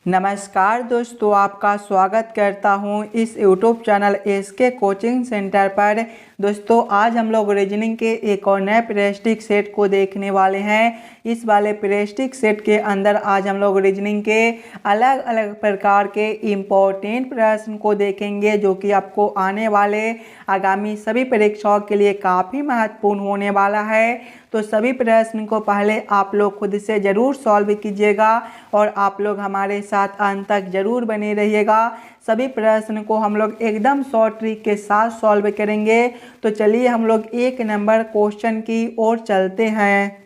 नमस्कार दोस्तों, आपका स्वागत करता हूं इस YouTube channel SK coaching centre पर। दोस्तों आज हम लोग रीजनिंग के एक और नए प्रेस्टिक सेट को देखने वाले हैं। इस वाले प्रेस्टिक सेट के अंदर आज हम लोग रीजनिंग के अलग अलग प्रकार के इम्पोर्टेंट प्रश्न को देखेंगे, जो कि आपको आने वाले आगामी सभी परीक्षाओं के लिए काफ़ी महत्वपूर्ण होने वाला है। तो सभी प्रश्न को पहले आप लोग खुद से ज़रूर सॉल्व कीजिएगा और आप लोग हमारे साथ अंत तक ज़रूर बने रहिएगा। सभी प्रश्न को हम लोग एकदम शॉर्ट ट्रिक के साथ सॉल्व करेंगे। तो चलिए हम लोग 1 नंबर क्वेश्चन की ओर चलते हैं।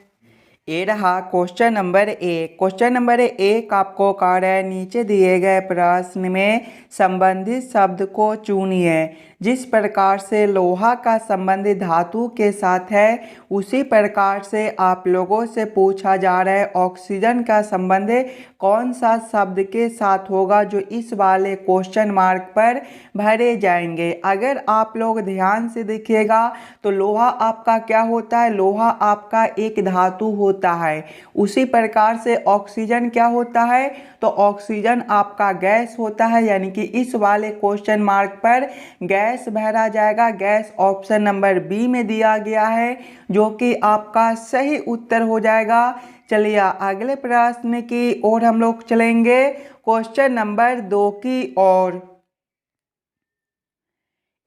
ये रहा क्वेश्चन नंबर 1। क्वेश्चन नंबर 1 आपको कह रहा है, नीचे दिए गए प्रश्न में संबंधित शब्द को चुनिए। जिस प्रकार से लोहा का संबंध धातु के साथ है, उसी प्रकार से आप लोगों से पूछा जा रहा है ऑक्सीजन का संबंध कौन सा शब्द के साथ होगा, जो इस वाले क्वेश्चन मार्क पर भरे जाएंगे। अगर आप लोग ध्यान से देखिएगा तो लोहा आपका क्या होता है, लोहा आपका एक धातु होता है। उसी प्रकार से ऑक्सीजन क्या होता है, तो ऑक्सीजन आपका गैस होता है। यानी कि इस वाले क्वेश्चन मार्क पर गैस भरा जाएगा। गैस ऑप्शन नंबर बी में दिया गया है, जो कि आपका सही उत्तर हो जाएगा। चलिए अगले प्रश्न की ओर हम लोग चलेंगे, क्वेश्चन नंबर 2 की ओर।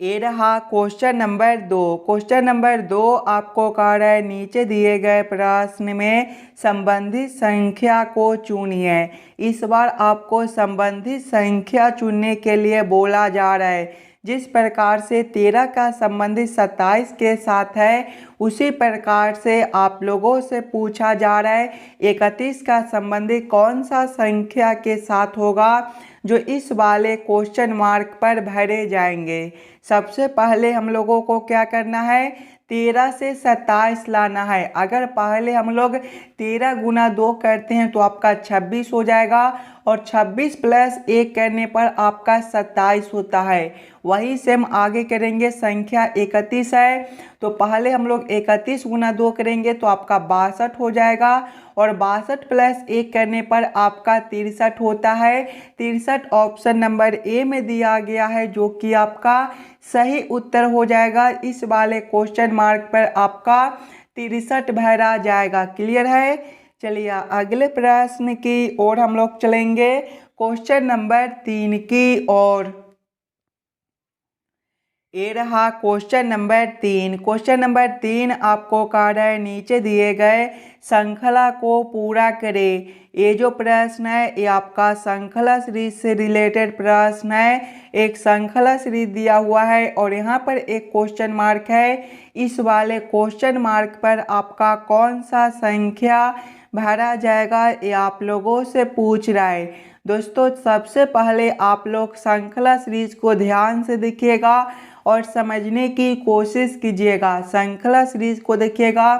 ये रहा क्वेश्चन नंबर 2। क्वेश्चन नंबर 2 आपको कह रहा है, नीचे दिए गए प्रश्न में संबंधित संख्या को चुनिए। इस बार आपको संबंधित संख्या चुनने के लिए बोला जा रहा है। जिस प्रकार से 13 का संबंधित 27 के साथ है, उसी प्रकार से आप लोगों से पूछा जा रहा है 31 का संबंधित कौन सा संख्या के साथ होगा, जो इस वाले क्वेश्चन मार्क पर भरे जाएंगे। सबसे पहले हम लोगों को क्या करना है, 13 से 27 लाना है। अगर पहले हम लोग 13 गुना 2 करते हैं तो आपका 26 हो जाएगा, और 26 प्लस 1 करने पर आपका 27 होता है। वही सेम आगे करेंगे, संख्या 31 है तो पहले हम लोग 31 गुना 2 करेंगे तो आपका 62 हो जाएगा, और 62 प्लस 1 करने पर आपका 63 होता है। 63 ऑप्शन नंबर ए में दिया गया है, जो कि आपका सही उत्तर हो जाएगा। इस वाले क्वेश्चन मार्क पर आपका 63 भरा जाएगा। क्लियर है। चलिए अगले प्रश्न की ओर हम लोग चलेंगे, क्वेश्चन नंबर 3 की ओर। ये रहा क्वेश्चन नंबर 3। क्वेश्चन नंबर 3 आपको कह रहा है, नीचे दिए गए श्रृंखला को पूरा करें। ये जो प्रश्न है ये आपका श्रृंखला सीरीज से रिलेटेड प्रश्न है। एक श्रृंखला सीरीज दिया हुआ है और यहाँ पर एक क्वेश्चन मार्क है। इस वाले क्वेश्चन मार्क पर आपका कौन सा संख्या भरा जाएगा, ये आप लोगों से पूछ रहा है। दोस्तों सबसे पहले आप लोग श्रृंखला सीरीज को ध्यान से देखिएगा और समझने की कोशिश कीजिएगा। श्रृंखला सीरीज को देखिएगा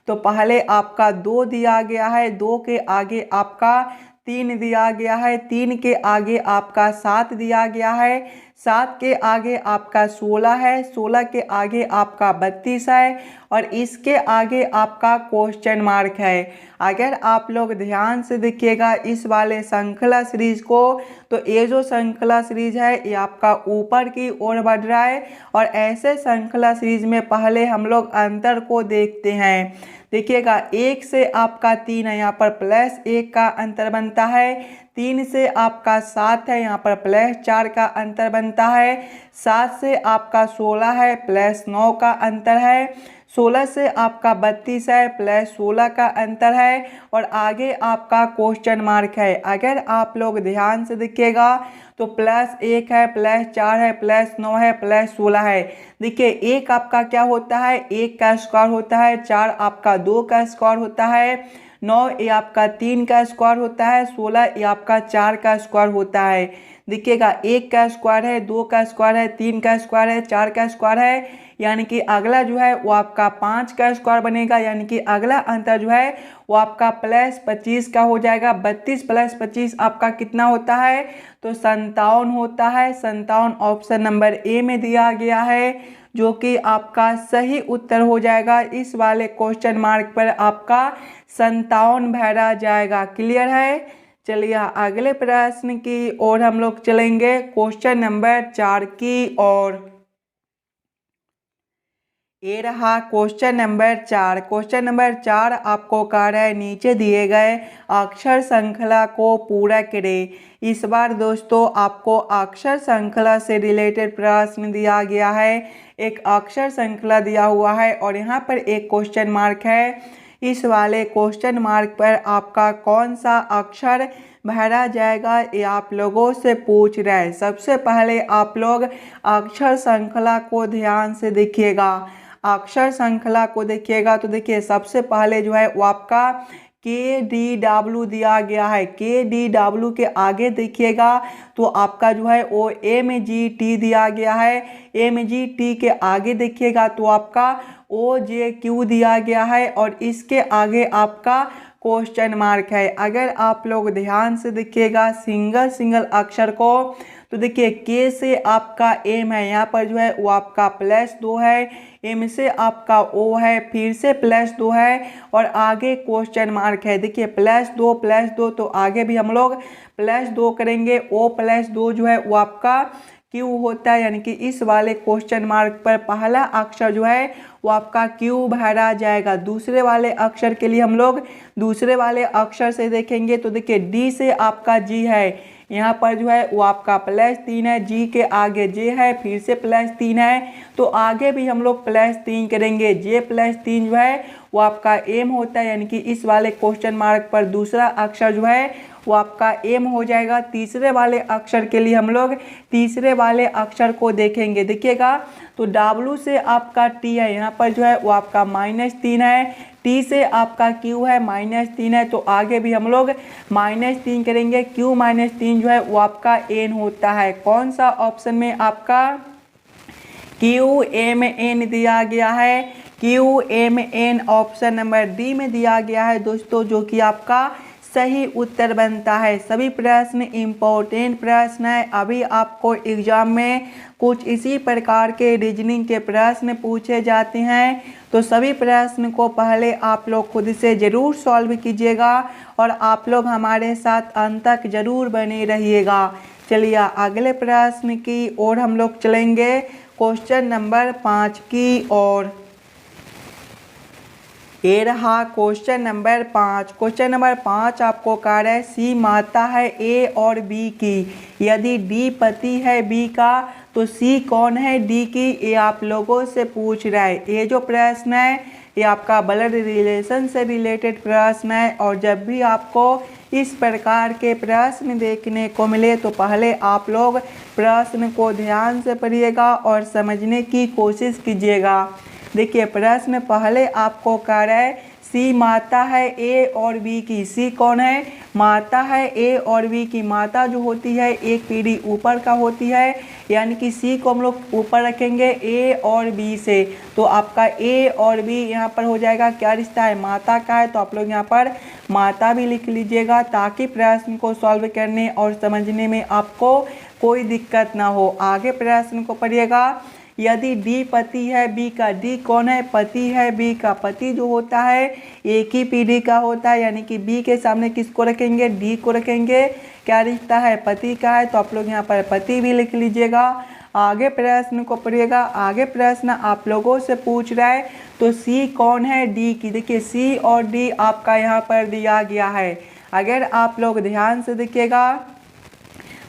तो पहले आपका 2 दिया गया है, 2 के आगे आपका 3 दिया गया है, 3 के आगे आपका 7 दिया गया है, 7 के आगे आपका 16 है, 16 के आगे आपका 32 है, और इसके आगे आपका क्वेश्चन मार्क है। अगर आप लोग ध्यान से देखिएगा इस वाले श्रृंखला सीरीज को, तो ये जो श्रृंखला सीरीज है ये आपका ऊपर की ओर बढ़ रहा है। और ऐसे श्रृंखला सीरीज में पहले हम लोग अंतर को देखते हैं। देखिएगा 1 से आपका 3 है, यहाँ पर प्लस 1 का अंतर बनता है। 3 से आपका 7 है, यहाँ पर प्लस 4 का अंतर बनता है। 7 से आपका 16 है, प्लस 9 का अंतर है। 16 से आपका 32 है, प्लस 16 का अंतर है, और आगे आपका क्वेश्चन मार्क है। अगर आप लोग ध्यान से देखिएगा तो प्लस 1 है, प्लस 4 है, प्लस 9 है, प्लस 16 है। देखिए 1 आपका क्या होता है, 1 का स्क्वायर होता है, 4 आपका 2 का स्क्वायर होता है, 9 ये आपका 3 का स्क्वायर होता है, 16 ये आपका 4 का स्क्वायर होता है। देखिएगा 1 का स्क्वायर है, 2 का स्क्वायर है, 3 का स्क्वायर है, 4 का स्क्वायर है, यानी कि अगला जो है वो आपका 5 का स्क्वायर बनेगा। यानी कि अगला अंतर जो है वो आपका प्लस 25 का हो जाएगा। 32 प्लस 25 आपका कितना होता है, तो 57 होता है। 57 ऑप्शन नंबर ए में दिया गया है, जो कि आपका सही उत्तर हो जाएगा। इस वाले क्वेश्चन मार्क पर आपका 57 भरा जाएगा। क्लियर है। चलिए अगले प्रश्न की ओर हम लोग चलेंगे, क्वेश्चन नंबर 4 की ओर। ये रहा क्वेश्चन नंबर 4। क्वेश्चन नंबर 4 आपको कह रहा है नीचे दिए गए अक्षर श्रृंखला को पूरा करें। इस बार दोस्तों आपको अक्षर श्रृंखला से रिलेटेड प्रश्न दिया गया है। एक अक्षर श्रृंखला दिया हुआ है और यहाँ पर एक क्वेश्चन मार्क है। इस वाले क्वेश्चन मार्क पर आपका कौन सा अक्षर भरा जाएगा ये आप लोगों से पूछ रहा है। सबसे पहले आप लोग अक्षर श्रृंखला को ध्यान से देखिएगा। अक्षर श्रृंखला को देखिएगा तो देखिए सबसे पहले जो है वो आपका KDW दिया गया है। KDW के आगे देखिएगा तो आपका जो है वो MGT दिया गया है। MGT के आगे देखिएगा तो आपका OJQ दिया गया है और इसके आगे आपका क्वेश्चन मार्क है। अगर आप लोग ध्यान से देखिएगा सिंगल अक्षर को तो देखिए K से आपका M है, यहाँ पर जो है वो आपका +2 है। M से आपका O है, फिर से +2 है और आगे क्वेश्चन मार्क है। देखिए +2 तो आगे भी हम लोग +2 करेंगे। O+2 जो है वो आपका Q होता है, यानी कि इस वाले क्वेश्चन मार्क पर पहला अक्षर जो है वो आपका Q भरा जाएगा। दूसरे वाले अक्षर के लिए हम लोग दूसरे वाले अक्षर से देखेंगे तो देखिए D से आपका G है, यहाँ पर जो है वो आपका +3 है। G के आगे J है, फिर से +3 है तो आगे भी हम लोग +3 करेंगे। J+3 जो है वो आपका M होता है, यानी कि इस वाले क्वेश्चन मार्क पर दूसरा अक्षर जो है वो आपका M हो जाएगा। तीसरे वाले अक्षर के लिए हम लोग तीसरे वाले अक्षर को देखेंगे। देखिएगा तो W से आपका T है, यहाँ पर जो है वो आपका -3 है। T से आपका Q है, -3 है तो आगे भी हम लोग -3 करेंगे। Q -3 जो है वो आपका N होता है। कौन सा ऑप्शन में आपका QMN दिया गया है? QMN ऑप्शन नंबर D में दिया गया है दोस्तों, जो कि आपका सही उत्तर बनता है। सभी प्रश्न इम्पोर्टेंट प्रश्न है। अभी आपको एग्जाम में कुछ इसी प्रकार के रीजनिंग के प्रश्न पूछे जाते हैं, तो सभी प्रश्न को पहले आप लोग खुद से ज़रूर सॉल्व कीजिएगा और आप लोग हमारे साथ अंत तक ज़रूर बने रहिएगा। चलिए अगले प्रश्न की ओर हम लोग चलेंगे, क्वेश्चन नंबर 5 की ओर। ये रहा क्वेश्चन नंबर 5। क्वेश्चन नंबर 5 आपको कह रहा है सी माता है A और B की, यदि D पति है B का तो C कौन है D की, ये आप लोगों से पूछ रहा है। ये जो प्रश्न है ये आपका ब्लड रिलेशन से रिलेटेड प्रश्न है और जब भी आपको इस प्रकार के प्रश्न देखने को मिले तो पहले आप लोग प्रश्न को ध्यान से पढ़िएगा और समझने की कोशिश कीजिएगा। देखिए प्रश्न पहले आपको कह रहा है सी माता है A और B की। सी कौन है? माता है A और B की। माता जो होती है एक पीढ़ी ऊपर का होती है, यानी कि सी को हम लोग ऊपर रखेंगे A और B से, तो आपका A और B यहाँ पर हो जाएगा क्या रिश्ता है? माता का है, तो आप लोग यहाँ पर माता भी लिख लीजिएगा ताकि प्रश्न को सॉल्व करने और समझने में आपको कोई दिक्कत ना हो। आगे प्रश्न को पढ़िएगा, यदि D पति है B का। D कौन है? पति है B का। पति जो होता है एक ही पीढ़ी का होता है, यानी कि B के सामने किसको रखेंगे? D को रखेंगे। क्या रिश्ता है? पति का है, तो आप लोग यहाँ पर पति भी लिख लीजिएगा। आगे प्रश्न को पढ़िएगा। आगे प्रश्न आप लोगों से पूछ रहा है तो C कौन है? D की। देखिए C और D आपका यहाँ पर दिया गया है। अगर आप लोग ध्यान से देखिएगा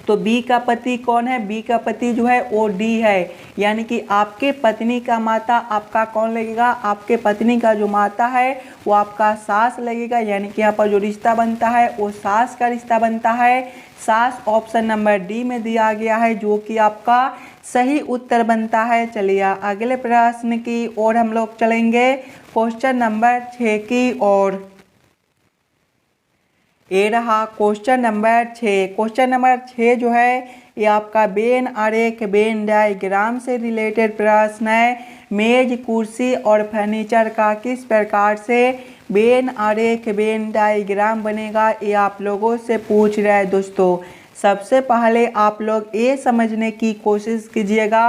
तो B का पति कौन है? B का पति जो है वो D है, यानी कि आपके पत्नी का माता आपका कौन लगेगा? आपके पत्नी का जो माता है वो आपका सास लगेगा, यानी कि यहाँ पर जो रिश्ता बनता है वो सास का रिश्ता बनता है। सास ऑप्शन नंबर D में दिया गया है, जो कि आपका सही उत्तर बनता है। चलिए अगले प्रश्न की ओर हम लोग चलेंगे, क्वेश्चन नंबर 6 की ओर। ये रहा क्वेश्चन नंबर 6। क्वेश्चन नंबर 6 जो है ये आपका वेन आरेख वेन डायग्राम से रिलेटेड प्रश्न है। मेज कुर्सी और फर्नीचर का किस प्रकार से वेन आरेख वेन डायग्राम बनेगा, ये आप लोगों से पूछ रहा है दोस्तों। सबसे पहले आप लोग ये समझने की कोशिश कीजिएगा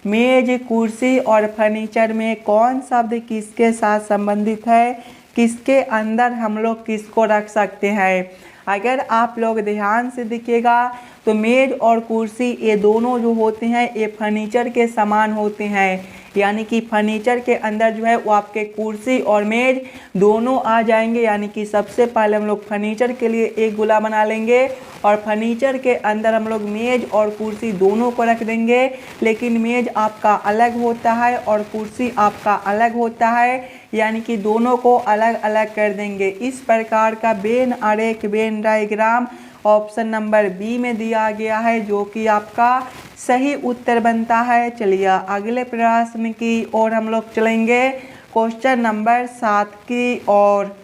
मेज कुर्सी और फर्नीचर में कौन शब्द किसके साथ संबंधित है, किसके अंदर हम लोग किसको रख सकते हैं। अगर आप लोग ध्यान से देखिएगा तो मेज और कुर्सी ये दोनों जो होते हैं ये फर्नीचर के समान होते हैं, यानी कि फर्नीचर के अंदर जो है वो आपके कुर्सी और मेज दोनों आ जाएंगे। यानी कि सबसे पहले हम लोग फर्नीचर के लिए एक गोला बना लेंगे और फर्नीचर के अंदर हम लोग मेज और कुर्सी दोनों को रख देंगे, लेकिन मेज आपका अलग होता है और कुर्सी आपका अलग होता है, यानी कि दोनों को अलग अलग कर देंगे। इस प्रकार का वेन आरेख Venn diagram option number B में दिया गया है, जो कि आपका सही उत्तर बनता है। चलिए अगले प्रश्न की ओर हम लोग चलेंगे, क्वेश्चन नंबर 7 की ओर।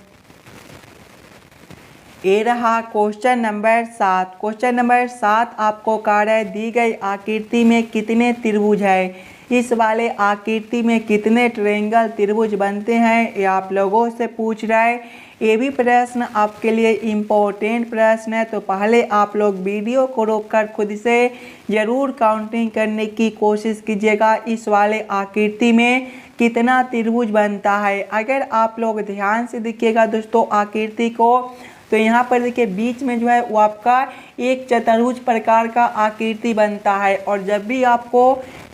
ये रहा क्वेश्चन नंबर 7। क्वेश्चन नंबर 7 आपको कह रहा है दी गई आकृति में कितने त्रिभुज है, इस वाले आकृति में कितने ट्रायंगल त्रिभुज बनते हैं, ये आप लोगों से पूछ रहा है। ये भी प्रश्न आपके लिए इम्पोर्टेंट प्रश्न है, तो पहले आप लोग वीडियो को रोककर खुद से ज़रूर काउंटिंग करने की कोशिश कीजिएगा, इस वाले आकृति में कितना त्रिभुज बनता है। अगर आप लोग ध्यान से देखिएगा दोस्तों आकृति को, तो यहाँ पर देखिए बीच में जो है वो आपका एक चतुर्भुज प्रकार का आकृति बनता है। और जब भी आपको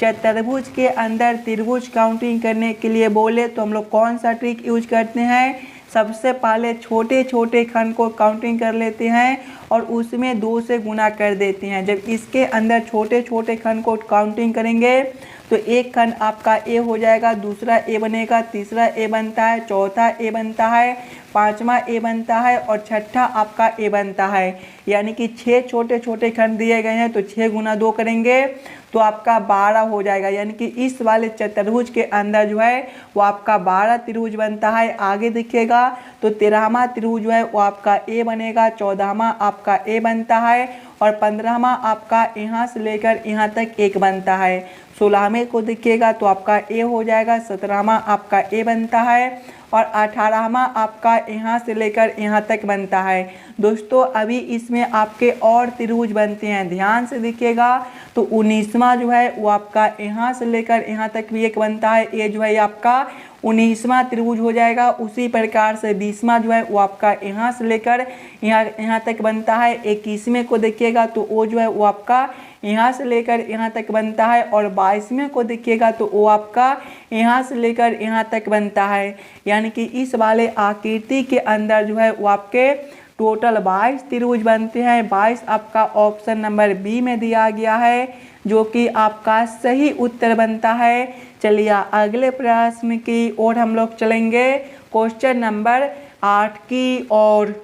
चतुर्भुज के अंदर त्रिभुज काउंटिंग करने के लिए बोले तो हम लोग कौन सा ट्रिक यूज करते हैं, सबसे पहले छोटे छोटे खंड को काउंटिंग कर लेते हैं और उसमें 2 से गुना कर देते हैं। जब इसके अंदर छोटे छोटे खंड को काउंटिंग करेंगे तो एक खंड आपका ए हो जाएगा, दूसरा ए बनेगा, तीसरा ए बनता है, चौथा ए बनता है, पांचवा ए बनता है और छठा आपका ए बनता है। यानी कि 6 छोटे छोटे खंड दिए गए हैं, तो 6 गुना 2 करेंगे तो आपका 12 हो जाएगा। यानी कि इस वाले चतुर्भुज के अंदर जो है वो आपका 12 त्रिभुज बनता है। आगे देखिएगा तो 13वां त्रिभुज जो है वो आपका ए बनेगा, 14वां आपका ए बनता है और 15वां आपका यहाँ से लेकर यहाँ तक एक बनता है। 16वें को देखिएगा तो आपका ए हो जाएगा, 17वां आपका ए बनता है और 18वां आपका यहाँ से लेकर यहाँ तक बनता है। दोस्तों अभी इसमें आपके और त्रिभुज बनते हैं, ध्यान से देखिएगा तो 19वां जो है वो आपका यहाँ से लेकर यहाँ तक भी एक बनता है, ये जो है आपका 19वां त्रिभुज हो जाएगा। उसी प्रकार से 20वां जो है वो आपका यहाँ से लेकर यहाँ तक बनता है। 21वें को देखिएगा तो वो जो है वो आपका यहाँ से लेकर यहाँ तक बनता है और 22वें को देखिएगा तो वो आपका यहाँ से लेकर यहाँ तक बनता है। यानी कि इस वाले आकृति के अंदर जो है वो आपके टोटल 22 त्रिभुज बनते हैं। 22 आपका ऑप्शन नंबर बी में दिया गया है, जो कि आपका सही उत्तर बनता है। चलिए अगले प्रश्न की ओर हम लोग चलेंगे, क्वेश्चन नंबर 8 की ओर।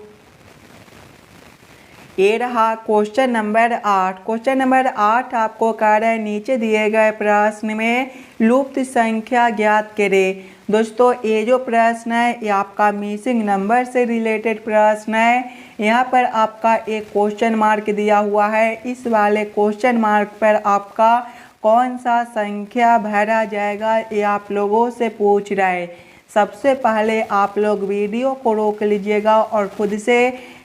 ये रहा क्वेश्चन नंबर 8। क्वेश्चन नंबर 8 आपको कह रहा है नीचे दिए गए प्रश्न में लुप्त संख्या ज्ञात करें। दोस्तों ये जो प्रश्न है ये आपका मिसिंग नंबर से रिलेटेड प्रश्न है। यहाँ पर आपका एक क्वेश्चन मार्क दिया हुआ है, इस वाले क्वेश्चन मार्क पर आपका कौन सा संख्या भरा जाएगा ये आप लोगों से पूछ रहा है। सबसे पहले आप लोग वीडियो को रोक लीजिएगा और खुद से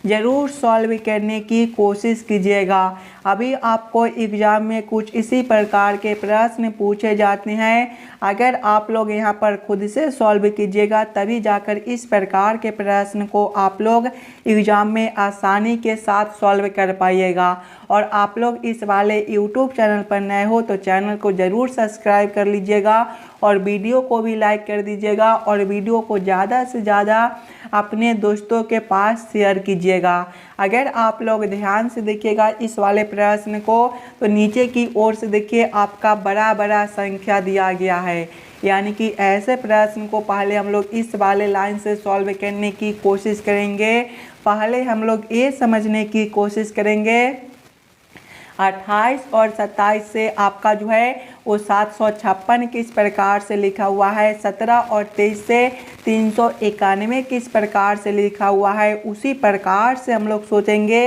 ज़रूर सॉल्व करने की कोशिश कीजिएगा। अभी आपको एग्ज़ाम में कुछ इसी प्रकार के प्रश्न पूछे जाते हैं, अगर आप लोग यहाँ पर खुद से सॉल्व कीजिएगा तभी जाकर इस प्रकार के प्रश्न को आप लोग एग्ज़ाम में आसानी के साथ सॉल्व कर पाइएगा। और आप लोग इस वाले यूट्यूब चैनल पर नए हो तो चैनल को ज़रूर सब्सक्राइब कर लीजिएगा और वीडियो को भी लाइक कर दीजिएगा और वीडियो को ज़्यादा से ज़्यादा अपने दोस्तों के पास शेयर कीजिएगा। अगर आप लोग ध्यान से देखिएगा इस वाले प्रश्न को तो नीचे की ओर से देखिए आपका बड़ा बड़ा संख्या दिया गया है। यानी कि ऐसे प्रश्न को पहले हम लोग इस वाले लाइन से सॉल्व करने की कोशिश करेंगे। पहले हम लोग ये समझने की कोशिश करेंगे 28 और 27 से आपका जो है वो 756 किस प्रकार से लिखा हुआ है। 17 और 23 से 391 किस प्रकार से लिखा हुआ है। उसी प्रकार से हम लोग सोचेंगे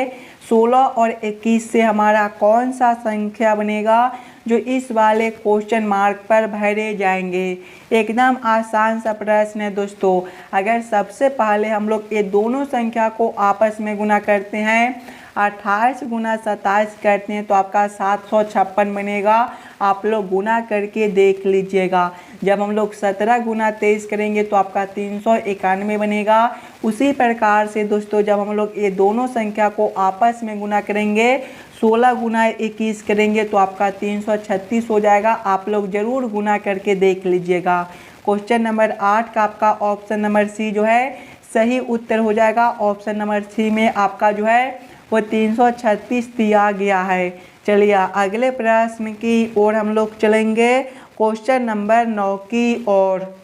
16 और 21 से हमारा कौन सा संख्या बनेगा जो इस वाले क्वेश्चन मार्क पर भरे जाएंगे। एकदम आसान सा प्रश्न है दोस्तों। अगर सबसे पहले हम लोग ये दोनों संख्या को आपस में गुना करते हैं 28 गुना 27 करते हैं तो आपका 756 बनेगा। आप लोग गुना करके देख लीजिएगा। जब हम लोग 17 गुना 23 करेंगे तो आपका 391 बनेगा। उसी प्रकार से दोस्तों जब हम लोग ये दोनों संख्या को आपस में गुना करेंगे, 16 गुना 21 करेंगे तो आपका 336 हो जाएगा। आप लोग ज़रूर गुना करके देख लीजिएगा। क्वेश्चन नंबर 8 का आपका ऑप्शन नंबर सी जो है सही उत्तर हो जाएगा। ऑप्शन नंबर सी में आपका जो है वो 336 दिया गया है। चलिए अगले प्रश्न की ओर हम लोग चलेंगे, क्वेश्चन नंबर 9 की ओर।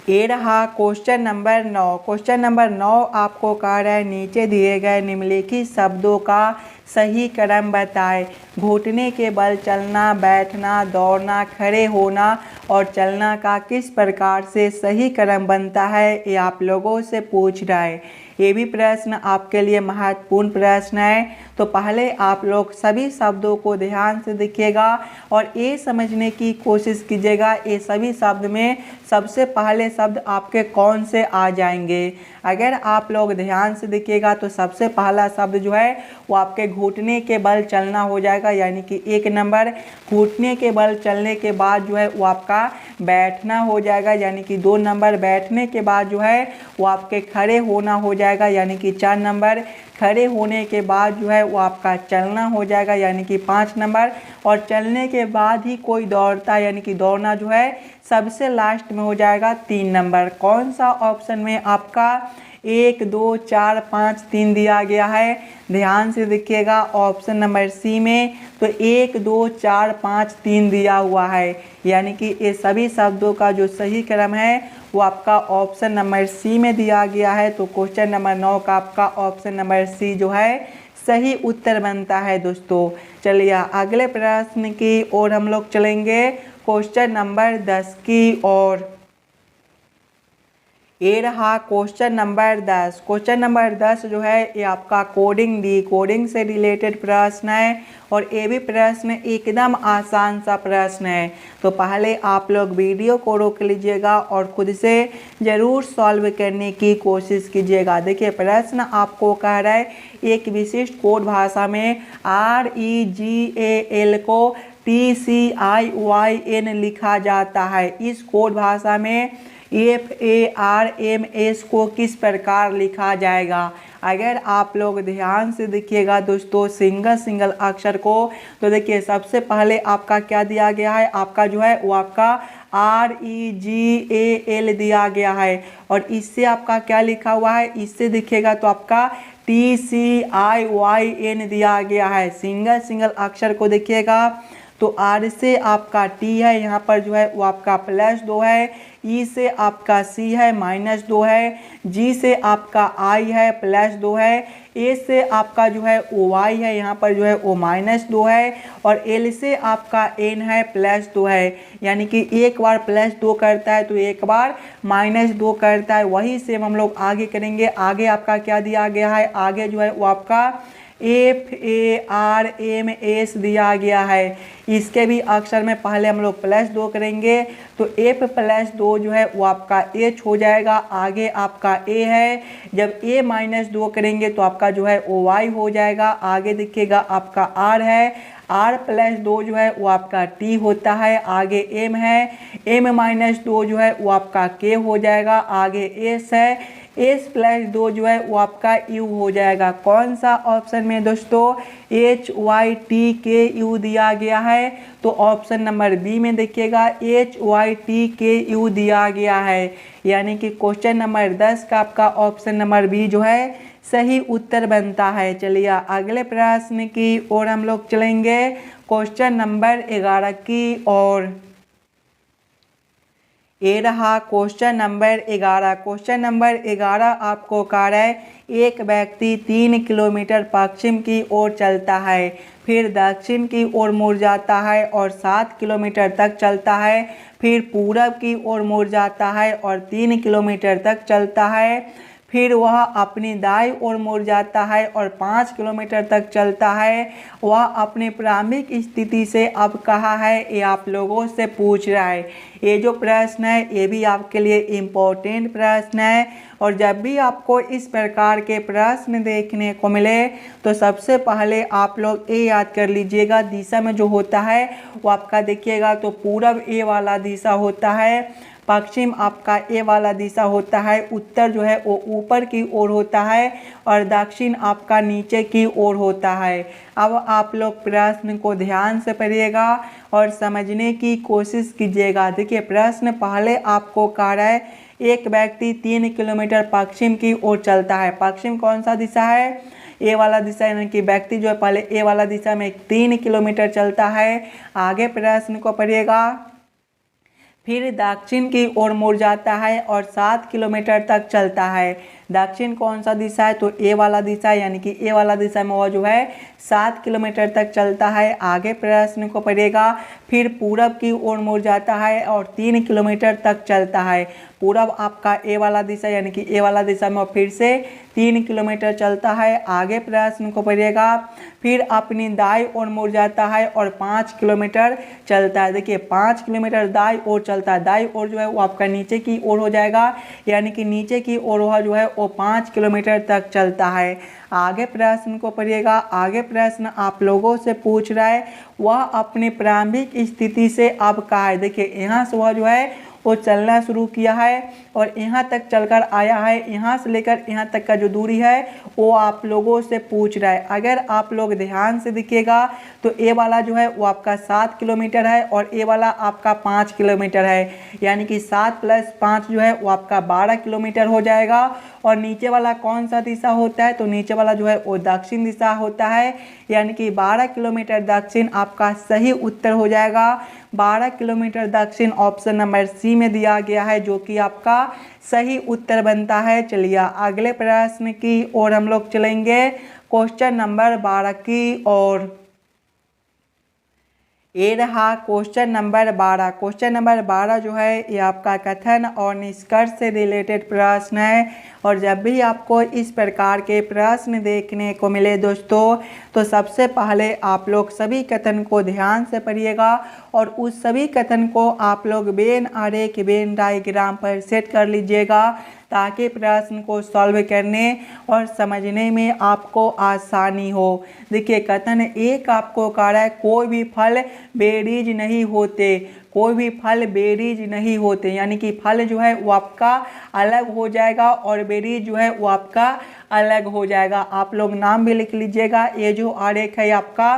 ये रहा क्वेश्चन नंबर 9। क्वेश्चन नंबर 9 आपको कह रहा है नीचे दिए गए निम्नलिखित शब्दों का सही क्रम बताएं। घुटने के बल चलना, बैठना, दौड़ना, खड़े होना और चलना का किस प्रकार से सही क्रम बनता है, ये आप लोगों से पूछ रहा है। ये भी प्रश्न आपके लिए महत्वपूर्ण प्रश्न है। तो पहले आप लोग सभी शब्दों को ध्यान से देखिएगा और ये समझने की कोशिश कीजिएगा ये सभी शब्द में सबसे पहले शब्द आपके कौन से आ जाएंगे। अगर आप लोग ध्यान से देखिएगा तो सबसे पहला शब्द जो है वो आपके घुटने के बल चलना हो जाएगा, यानी कि 1 नंबर। घुटने के बल चलने के बाद जो है वो आपका बैठना हो जाएगा, यानी कि 2 नंबर। बैठने के बाद जो है वो आपके खड़े होना हो जाएगा, यानी कि 4 नंबर। खड़े होने के बाद जो है वो आपका चलना हो जाएगा, यानी कि 5 नंबर। और चलने के बाद ही कोई दौड़ता, यानी कि दौड़ना जो है सबसे लास्ट में हो जाएगा 3 नंबर। कौन सा ऑप्शन में आपका 1 2 4 5 3 दिया गया है, ध्यान से देखिएगा। ऑप्शन नंबर सी में तो 1 2 4 5 3 दिया हुआ है, यानी कि ये सभी शब्दों का जो सही क्रम है वो आपका ऑप्शन नंबर सी में दिया गया है। तो क्वेश्चन नंबर 9 का आपका ऑप्शन नंबर सी जो है सही उत्तर बनता है दोस्तों। चलिए अगले प्रश्न की ओर हम लोग चलेंगे, क्वेश्चन नंबर 10 की ओर। ये रहा क्वेश्चन नंबर 10। क्वेश्चन नंबर 10 जो है ये आपका कोडिंग डिकोडिंग से रिलेटेड प्रश्न है और ये भी प्रश्न एकदम आसान सा प्रश्न है। तो पहले आप लोग वीडियो को रोक लीजिएगा और खुद से ज़रूर सॉल्व करने की कोशिश कीजिएगा। देखिए प्रश्न आपको कह रहा है एक विशिष्ट कोड भाषा में REGAL को TCIYN लिखा जाता है। इस कोड भाषा में FARMS को किस प्रकार लिखा जाएगा। अगर आप लोग ध्यान से देखिएगा दोस्तों सिंगल अक्षर को, तो देखिए सबसे पहले आपका क्या दिया गया है, आपका जो है वो आपका REGAL दिया गया है। और इससे आपका क्या लिखा हुआ है, इससे दिखेगा तो आपका TCIYN दिया गया है। सिंगल अक्षर को देखिएगा तो R से आपका T है, यहाँ पर जो है वो आपका +2 है। E से आपका C है -2 है। G से आपका I है +2 है। A से आपका जो है वो Y है, यहाँ पर जो है वो -2 है। और L से आपका N है +2 है, यानी कि एक बार +2 करता है तो एक बार -2 करता है। वही सेम हम लोग आगे करेंगे। आगे आपका क्या दिया गया है, आगे जो है वो आपका FARMS दिया गया है। इसके भी अक्षर में पहले हम लोग +2 करेंगे तो F +2 जो है वो आपका H हो जाएगा। आगे आपका A है, जब A -2 करेंगे तो आपका जो है वो Y हो जाएगा। आगे देखिएगा आपका R है, R +2 जो है वो आपका T होता है। आगे M है, M -2 जो है वो आपका K हो जाएगा। आगे S है, S +2 जो है वो आपका U हो जाएगा। कौन सा ऑप्शन में दोस्तों HYTKU दिया गया है, तो ऑप्शन नंबर बी में देखिएगा HYTKU दिया गया है, यानी कि क्वेश्चन नंबर 10 का आपका ऑप्शन नंबर बी जो है सही उत्तर बनता है। चलिए अगले प्रश्न की ओर हम लोग चलेंगे, क्वेश्चन नंबर 11 की ओर। ये रहा क्वेश्चन नंबर 11। क्वेश्चन नंबर 11 आपको कह रहा है एक व्यक्ति 3 किलोमीटर पश्चिम की ओर चलता है, फिर दक्षिण की ओर मुड़ जाता है और 7 किलोमीटर तक चलता है, फिर पूरब की ओर मुड़ जाता है और 3 किलोमीटर तक चलता है, फिर वह अपनी दाईं ओर मुड़ जाता है और 5 किलोमीटर तक चलता है। वह अपनी प्रारंभिक स्थिति से अब कहाँ है, ये आप लोगों से पूछ रहा है। ये जो प्रश्न है ये भी आपके लिए इम्पोर्टेंट प्रश्न है। और जब भी आपको इस प्रकार के प्रश्न देखने को मिले तो सबसे पहले आप लोग ये याद कर लीजिएगा, दिशा में जो होता है वो आपका देखिएगा तो पूरब ए वाला दिशा होता है, पश्चिम आपका ए वाला दिशा होता है, उत्तर जो है वो ऊपर की ओर होता है और दक्षिण आपका नीचे की ओर होता है। अब आप लोग प्रश्न को ध्यान से पढ़िएगा और समझने की कोशिश कीजिएगा। देखिए प्रश्न पहले आपको कह रहा है एक व्यक्ति 3 किलोमीटर पश्चिम की ओर चलता है। पश्चिम कौन सा दिशा है, ए वाला दिशा, यानी कि व्यक्ति जो है पहले ए वाला दिशा में 3 किलोमीटर चलता है। आगे प्रश्न को पढ़िएगा। फिर दक्षिण की ओर मुड़ जाता है और 7 किलोमीटर तक चलता है। दक्षिण कौन सा दिशा है, तो ए वाला दिशा, यानी कि ए वाला दिशा में वह जो है 7 किलोमीटर तक चलता है। आगे प्रश्न को पढ़िएगा। फिर पूरब की ओर मुड़ जाता है और 3 किलोमीटर तक चलता है। पूरब आपका ए वाला दिशा, यानी कि ए वाला दिशा में फिर से 3 किलोमीटर चलता है। आगे प्रश्न को पढ़िएगा। फिर अपनी दाईं ओर मुड़ जाता है और 5 किलोमीटर चलता है। देखिए 5 किलोमीटर दाईं ओर चलता है। दाईं ओर जो है वो आपका नीचे की ओर हो जाएगा, यानी कि नीचे की ओर वह जो है वो 5 किलोमीटर तक चलता है। आगे प्रश्न को पढ़िएगा। आगे प्रश्न आप लोगों से पूछ रहा है वह अपनी प्रारंभिक स्थिति से अब कहाँ है। देखिए यहाँ से वह जो है वो चलना शुरू किया है और यहाँ तक चलकर आया है। यहाँ से लेकर यहाँ तक का जो दूरी है वो आप लोगों से पूछ रहा है। अगर आप लोग ध्यान से देखिएगा तो ए वाला जो है वो आपका 7 किलोमीटर है और ए वाला आपका 5 किलोमीटर है, यानी कि 7 + 5 जो है वो आपका 12 किलोमीटर हो जाएगा। और नीचे वाला कौन सा दिशा होता है, तो नीचे वाला जो है वो दक्षिण दिशा होता है, यानी कि 12 किलोमीटर दक्षिण आपका सही उत्तर हो जाएगा। 12 किलोमीटर दक्षिण ऑप्शन नंबर सी में दिया गया है, जो कि आपका सही उत्तर बनता है। चलिए अगले प्रश्न की ओर हम लोग चलेंगे, क्वेश्चन नंबर 12 की ओर। ये रहा क्वेश्चन नंबर 12। क्वेश्चन नंबर 12 जो है ये आपका कथन और निष्कर्ष से रिलेटेड प्रश्न है। और जब भी आपको इस प्रकार के प्रश्न देखने को मिले दोस्तों, तो सबसे पहले आप लोग सभी कथन को ध्यान से पढ़िएगा और उस सभी कथन को आप लोग वेन आरेख वेन डायग्राम पर सेट कर लीजिएगा, ताकि प्रश्न को सॉल्व करने और समझने में आपको आसानी हो। देखिए कथन एक आपको कह रहा है कोई भी फल बेरीज नहीं होते, कोई भी फल बेरीज नहीं होते, यानी कि फल जो है वो आपका अलग हो जाएगा और बेरीज जो है वो आपका अलग हो जाएगा। आप लोग नाम भी लिख लीजिएगा। ये जो आरेख है आपका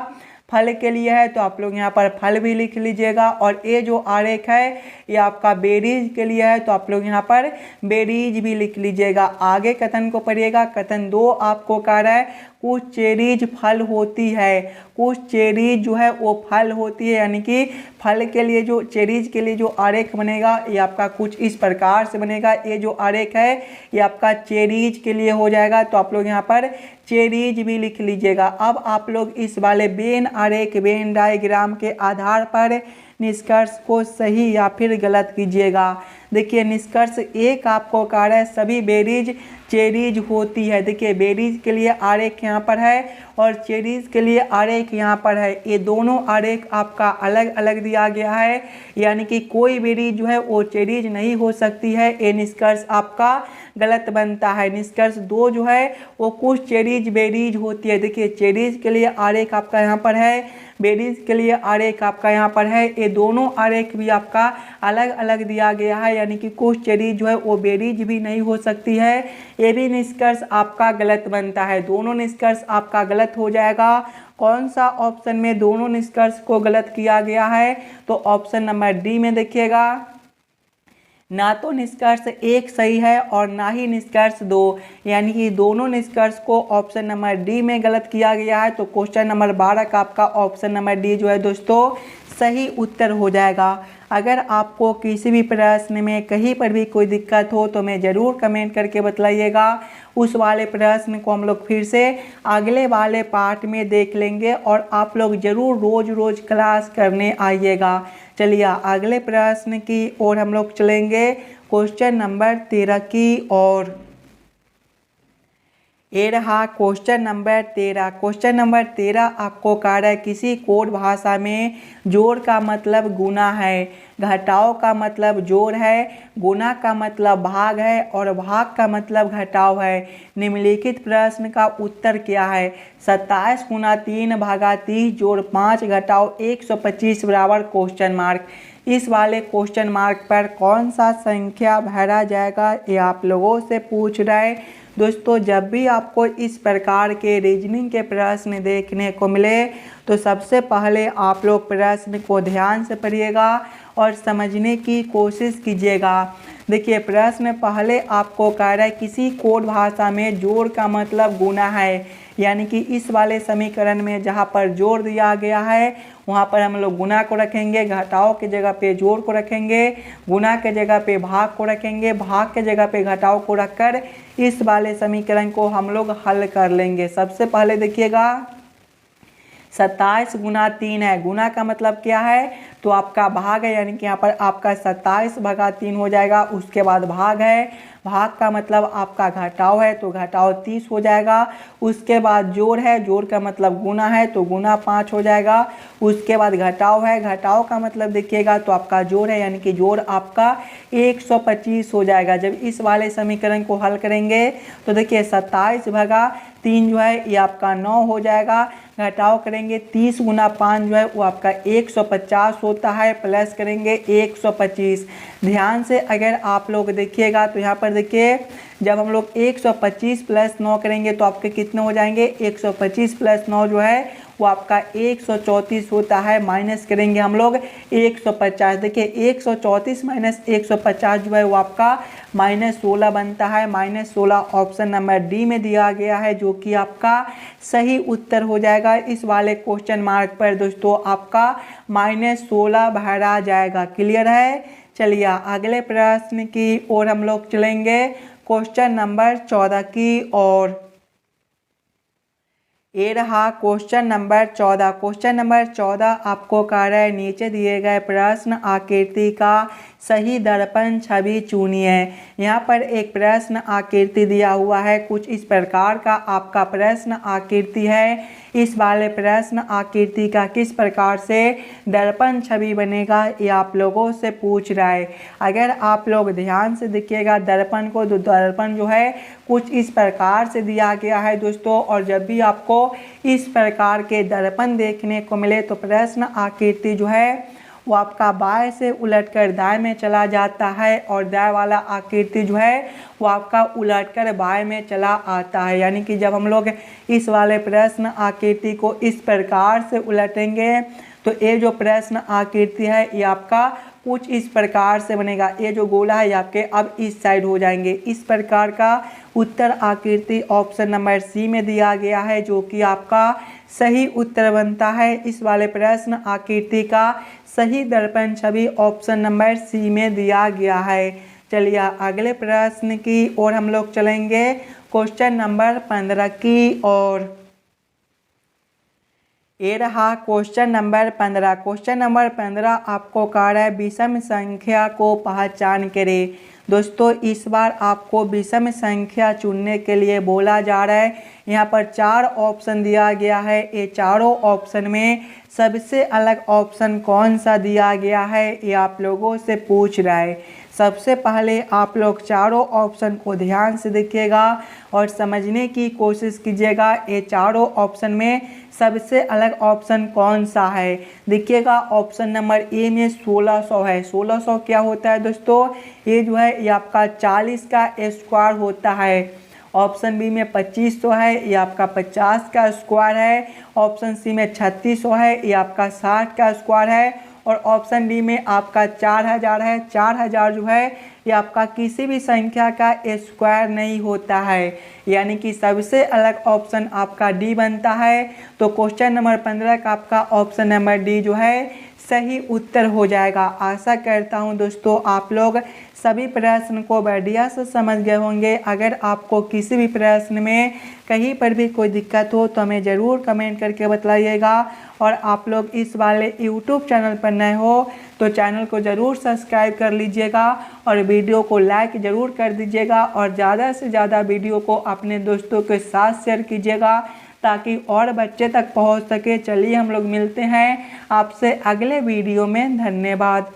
फल के लिए है, तो आप लोग यहाँ पर फल भी लिख लीजिएगा। और ये जो आरेख है ये आपका बेरीज के लिए है, तो आप लोग यहाँ पर बेरीज भी लिख लीजिएगा। आगे कथन को पढ़िएगा। कथन 2 आपको कह रहा है कुछ चेरीज फल होती है, कुछ चेरीज जो है वो फल होती है, यानी कि फल के लिए जो चेरीज के लिए जो आरेख बनेगा ये आपका कुछ इस प्रकार से बनेगा। ये जो आरेख है ये आपका चेरीज के लिए हो जाएगा, तो आप लोग यहाँ पर चेरीज भी लिख लीजिएगा। अब आप लोग इस वाले वेन आरेख वेन डायग्राम के आधार पर निष्कर्ष को सही या फिर गलत कीजिएगा। देखिए निष्कर्ष 1 आपको कह रहा है सभी बेरीज चेरीज होती है। देखिए बेरीज के लिए आरेख यहाँ पर है और चेरीज के लिए आरेख यहाँ पर है। ये दोनों आरेख आपका अलग अलग दिया गया है, यानी कि कोई बेरीज जो है वो चेरीज नहीं हो सकती है। ये निष्कर्ष आपका गलत बनता है। निष्कर्ष 2 जो है वो कुछ चेरीज बेरीज होती है। देखिए चेरीज के लिए आरेख आपका यहाँ पर है, बेरीज के लिए आरेख आपका यहाँ पर है। ये दोनों आरेख भी आपका अलग अलग दिया गया है, यानी कि कुछ चेरीज जो है वो बेरीज भी नहीं हो सकती है। ये भी निष्कर्ष आपका गलत बनता है। दोनों निष्कर्ष आपका गलत हो जाएगा। कौन सा ऑप्शन में दोनों निष्कर्ष को गलत किया गया है, तो ऑप्शन नंबर डी में देखिएगा। ना तो निष्कर्ष 1 सही है और ना ही निष्कर्ष 2, यानी कि दोनों निष्कर्ष को ऑप्शन नंबर डी में गलत किया गया है। तो क्वेश्चन नंबर 12 का आपका ऑप्शन नंबर डी जो है दोस्तों सही उत्तर हो जाएगा। अगर आपको किसी भी प्रश्न में कहीं पर भी कोई दिक्कत हो तो मैं ज़रूर कमेंट करके बतलाइएगा। उस वाले प्रश्न को हम लोग फिर से अगले वाले पार्ट में देख लेंगे और आप लोग ज़रूर रोज़ रोज़ क्लास करने आइएगा। चलिए अगले प्रश्न की ओर हम लोग चलेंगे, क्वेश्चन नंबर 13 की ओर। ये रहा क्वेश्चन नंबर 13। क्वेश्चन नंबर 13 आपको कह रहा है किसी कोड भाषा में जोड़ का मतलब गुना है, घटाव का मतलब जोड़ है, गुना का मतलब भाग है और भाग का मतलब घटाव है। निम्नलिखित प्रश्न का उत्तर क्या है? 27 गुना 3 भागा 30 जोड़ 5 घटाव 125 बराबर क्वेश्चन मार्क। इस वाले क्वेश्चन मार्क पर कौन सा संख्या भरा जाएगा ये आप लोगों से पूछ रहा है। दोस्तों जब भी आपको इस प्रकार के रीजनिंग के प्रश्न देखने को मिले तो सबसे पहले आप लोग प्रश्न को ध्यान से पढ़िएगा और समझने की कोशिश कीजिएगा। देखिए प्रश्न पहले आपको कह रहा है किसी कोड भाषा में जोड़ का मतलब गुना है, यानी कि इस वाले समीकरण में जहाँ पर जोड़ दिया गया है वहाँ पर हम लोग गुना को रखेंगे, घटाव की जगह पे जोड़ को रखेंगे, गुना के जगह पे भाग को रखेंगे, भाग के जगह पे घटाव को रखकर इस वाले समीकरण को हम लोग हल कर लेंगे। सबसे पहले देखिएगा 27 गुना 3 है, गुना का मतलब क्या है तो आपका भाग है, यानी कि यहाँ पर आपका 27 भागा 3 हो जाएगा। उसके बाद भाग है, भाग का मतलब आपका घटाव है तो घटाव 30 हो जाएगा। उसके बाद जोड़ है, जोड़ का मतलब गुना है तो गुना 5 हो जाएगा। उसके बाद घटाव है, घटाव का मतलब देखिएगा तो आपका जोड़ है, यानी कि जोड़ आपका 125 हो जाएगा। जब इस वाले समीकरण को हल करेंगे तो देखिए 27 भागा 3 जो है ये आपका 9 हो जाएगा। घटाव करेंगे 30 गुना 5 जो है वो आपका 150 होता है, प्लस करेंगे 125। ध्यान से अगर आप लोग देखिएगा तो यहाँ पर देखिए जब हम लोग 125 प्लस 9 करेंगे तो आपके कितने हो जाएंगे, 125 प्लस 9 जो है वो आपका 134 होता है। माइनस करेंगे हम लोग 150। देखिए 134 माइनस 150 जो है वो आपका -16 बनता है। -16 ऑप्शन नंबर डी में दिया गया है जो कि आपका सही उत्तर हो जाएगा। इस वाले क्वेश्चन मार्क पर दोस्तों आपका -16 भरा जाएगा। क्लियर है? चलिए अगले प्रश्न की ओर हम लोग चलेंगे, क्वेश्चन नंबर 14 की ओर। ये रहा क्वेश्चन नंबर 14। क्वेश्चन नंबर 14 आपको कह रहा है नीचे दिए गए प्रश्न आकृति का सही दर्पण छवि चुनिए। यहाँ पर एक प्रश्न आकृति दिया हुआ है, कुछ इस प्रकार का आपका प्रश्न आकृति है। इस वाले प्रश्न आकृति का किस प्रकार से दर्पण छवि बनेगा ये आप लोगों से पूछ रहा है। अगर आप लोग ध्यान से देखिएगा दर्पण को, तो दर्पण जो है कुछ इस प्रकार से दिया गया है दोस्तों। और जब भी आपको इस प्रकार के दर्पण देखने को मिले तो प्रश्न आकृति जो है वो आपका बाएं से उलटकर दाएं में चला जाता है और दाएं वाला आकृति जो है वो आपका उलटकर बाएं में चला आता है। यानी कि जब हम लोग इस वाले प्रश्न आकृति को इस प्रकार से उलटेंगे तो ये जो प्रश्न आकृति है ये आपका कुछ इस प्रकार से बनेगा। ये जो गोला है ये आपके अब इस साइड हो जाएंगे। इस प्रकार का उत्तर आकृति ऑप्शन नंबर सी में दिया गया है जो कि आपका सही उत्तर बनता है। इस वाले प्रश्न आकृति का सही दर्पण छवि ऑप्शन नंबर सी में दिया गया है। चलिए अगले प्रश्न की ओर हम लोग चलेंगे, क्वेश्चन नंबर 15 की ओर। ये रहा क्वेश्चन नंबर 15। क्वेश्चन नंबर 15 आपको कह रहा है विषम संख्या को पहचान करें। दोस्तों इस बार आपको विषम संख्या चुनने के लिए बोला जा रहा है। यहाँ पर 4 ऑप्शन दिया गया है। ये चारों ऑप्शन में सबसे अलग ऑप्शन कौन सा दिया गया है ये आप लोगों से पूछ रहा है। सबसे पहले आप लोग चारों ऑप्शन को ध्यान से देखिएगा और समझने की कोशिश कीजिएगा। ये चारों ऑप्शन में सबसे अलग ऑप्शन कौन सा है। देखिएगा ऑप्शन नंबर ए में 1600 है। 1600 क्या होता है दोस्तों, ये जो है ये आपका 40 का स्क्वायर होता है। ऑप्शन बी में 2500 है, ये आपका 50 का स्क्वायर है। ऑप्शन सी में 3600 है, ये आपका 60 का स्क्वायर है। और ऑप्शन डी में आपका 4000 है। 4000 जो है ये आपका किसी भी संख्या का स्क्वायर नहीं होता है, यानी कि सबसे अलग ऑप्शन आपका डी बनता है। तो क्वेश्चन नंबर 15 का आपका ऑप्शन नंबर डी जो है सही उत्तर हो जाएगा। आशा करता हूँ दोस्तों आप लोग सभी प्रश्न को बढ़िया से समझ गए होंगे। अगर आपको किसी भी प्रश्न में कहीं पर भी कोई दिक्कत हो तो हमें ज़रूर कमेंट करके बताइएगा। और आप लोग इस वाले यूट्यूब चैनल पर नए हो तो चैनल को ज़रूर सब्सक्राइब कर लीजिएगा और वीडियो को लाइक ज़रूर कर दीजिएगा और ज़्यादा से ज़्यादा वीडियो को अपने दोस्तों के साथ शेयर कीजिएगा ताकि और बच्चे तक पहुंच सके। चलिए हम लोग मिलते हैं आपसे अगले वीडियो में। धन्यवाद।